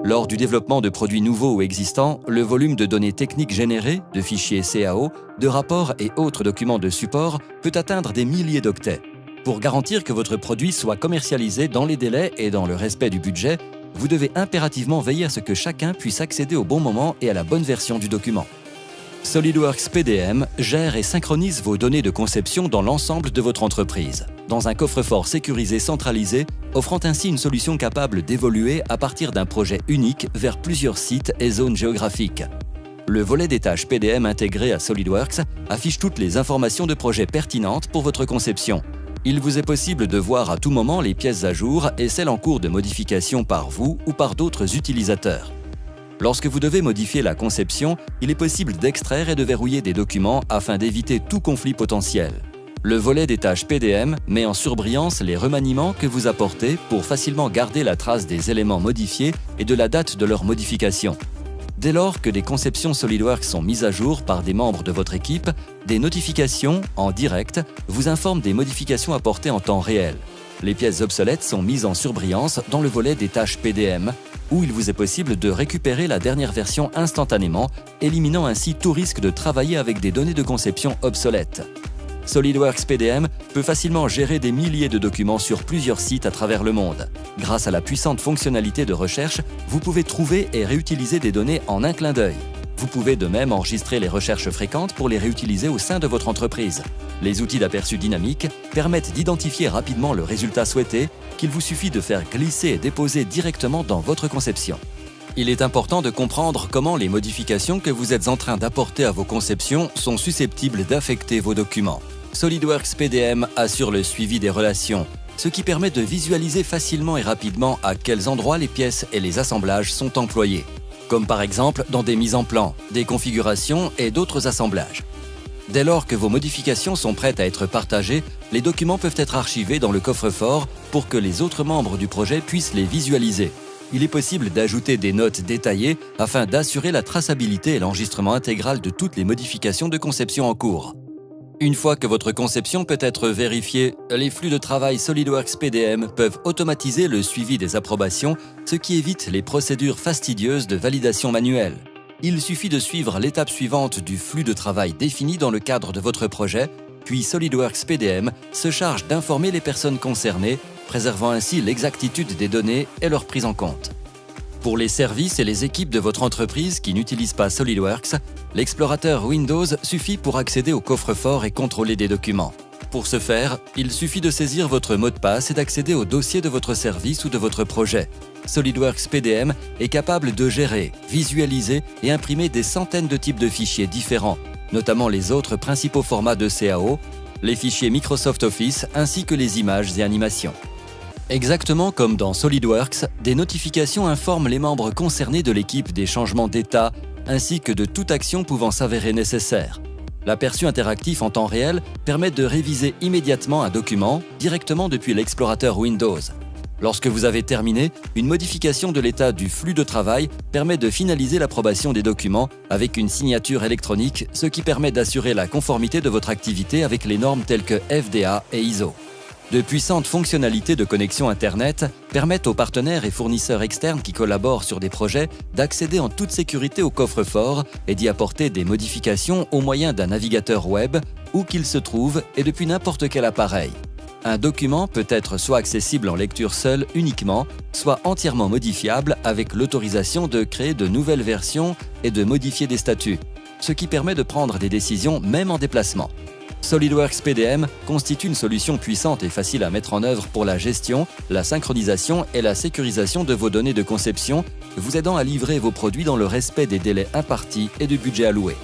Lors du développement de produits nouveaux ou existants, le volume de données techniques générées, de fichiers CAO, de rapports et autres documents de support peut atteindre des milliers d'octets. Pour garantir que votre produit soit commercialisé dans les délais et dans le respect du budget, vous devez impérativement veiller à ce que chacun puisse accéder au bon moment et à la bonne version du document. SolidWorks PDM gère et synchronise vos données de conception dans l'ensemble de votre entreprise, dans un coffre-fort sécurisé centralisé, offrant ainsi une solution capable d'évoluer à partir d'un projet unique vers plusieurs sites et zones géographiques. Le volet des tâches PDM intégré à SolidWorks affiche toutes les informations de projet pertinentes pour votre conception. Il vous est possible de voir à tout moment les pièces à jour et celles en cours de modification par vous ou par d'autres utilisateurs. Lorsque vous devez modifier la conception, il est possible d'extraire et de verrouiller des documents afin d'éviter tout conflit potentiel. Le volet des tâches PDM met en surbrillance les remaniements que vous apportez pour facilement garder la trace des éléments modifiés et de la date de leur modification. Dès lors que des conceptions SolidWorks sont mises à jour par des membres de votre équipe, des notifications, en direct, vous informent des modifications apportées en temps réel. Les pièces obsolètes sont mises en surbrillance dans le volet des tâches PDM, où il vous est possible de récupérer la dernière version instantanément, éliminant ainsi tout risque de travailler avec des données de conception obsolètes. SolidWorks PDM peut facilement gérer des milliers de documents sur plusieurs sites à travers le monde. Grâce à la puissante fonctionnalité de recherche, vous pouvez trouver et réutiliser des données en un clin d'œil. Vous pouvez de même enregistrer les recherches fréquentes pour les réutiliser au sein de votre entreprise. Les outils d'aperçu dynamique permettent d'identifier rapidement le résultat souhaité qu'il vous suffit de faire glisser et déposer directement dans votre conception. Il est important de comprendre comment les modifications que vous êtes en train d'apporter à vos conceptions sont susceptibles d'affecter vos documents. SolidWorks PDM assure le suivi des relations, ce qui permet de visualiser facilement et rapidement à quels endroits les pièces et les assemblages sont employés, comme par exemple dans des mises en plan, des configurations et d'autres assemblages. Dès lors que vos modifications sont prêtes à être partagées, les documents peuvent être archivés dans le coffre-fort pour que les autres membres du projet puissent les visualiser. Il est possible d'ajouter des notes détaillées afin d'assurer la traçabilité et l'enregistrement intégral de toutes les modifications de conception en cours. Une fois que votre conception peut être vérifiée, les flux de travail SolidWorks PDM peuvent automatiser le suivi des approbations, ce qui évite les procédures fastidieuses de validation manuelle. Il suffit de suivre l'étape suivante du flux de travail défini dans le cadre de votre projet, puis SolidWorks PDM se charge d'informer les personnes concernées, préservant ainsi l'exactitude des données et leur prise en compte. Pour les services et les équipes de votre entreprise qui n'utilisent pas SolidWorks, l'explorateur Windows suffit pour accéder au coffre-fort et contrôler des documents. Pour ce faire, il suffit de saisir votre mot de passe et d'accéder au dossier de votre service ou de votre projet. SolidWorks PDM est capable de gérer, visualiser et imprimer des centaines de types de fichiers différents, notamment les autres principaux formats de CAO, les fichiers Microsoft Office ainsi que les images et animations. Exactement comme dans SolidWorks, des notifications informent les membres concernés de l'équipe des changements d'état ainsi que de toute action pouvant s'avérer nécessaire. L'aperçu interactif en temps réel permet de réviser immédiatement un document directement depuis l'explorateur Windows. Lorsque vous avez terminé, une modification de l'état du flux de travail permet de finaliser l'approbation des documents avec une signature électronique, ce qui permet d'assurer la conformité de votre activité avec les normes telles que FDA et ISO. De puissantes fonctionnalités de connexion Internet permettent aux partenaires et fournisseurs externes qui collaborent sur des projets d'accéder en toute sécurité au coffre-fort et d'y apporter des modifications au moyen d'un navigateur web, où qu'il se trouve et depuis n'importe quel appareil. Un document peut être soit accessible en lecture seule uniquement, soit entièrement modifiable avec l'autorisation de créer de nouvelles versions et de modifier des statuts, ce qui permet de prendre des décisions même en déplacement. SolidWorks PDM constitue une solution puissante et facile à mettre en œuvre pour la gestion, la synchronisation et la sécurisation de vos données de conception, vous aidant à livrer vos produits dans le respect des délais impartis et du budget alloué.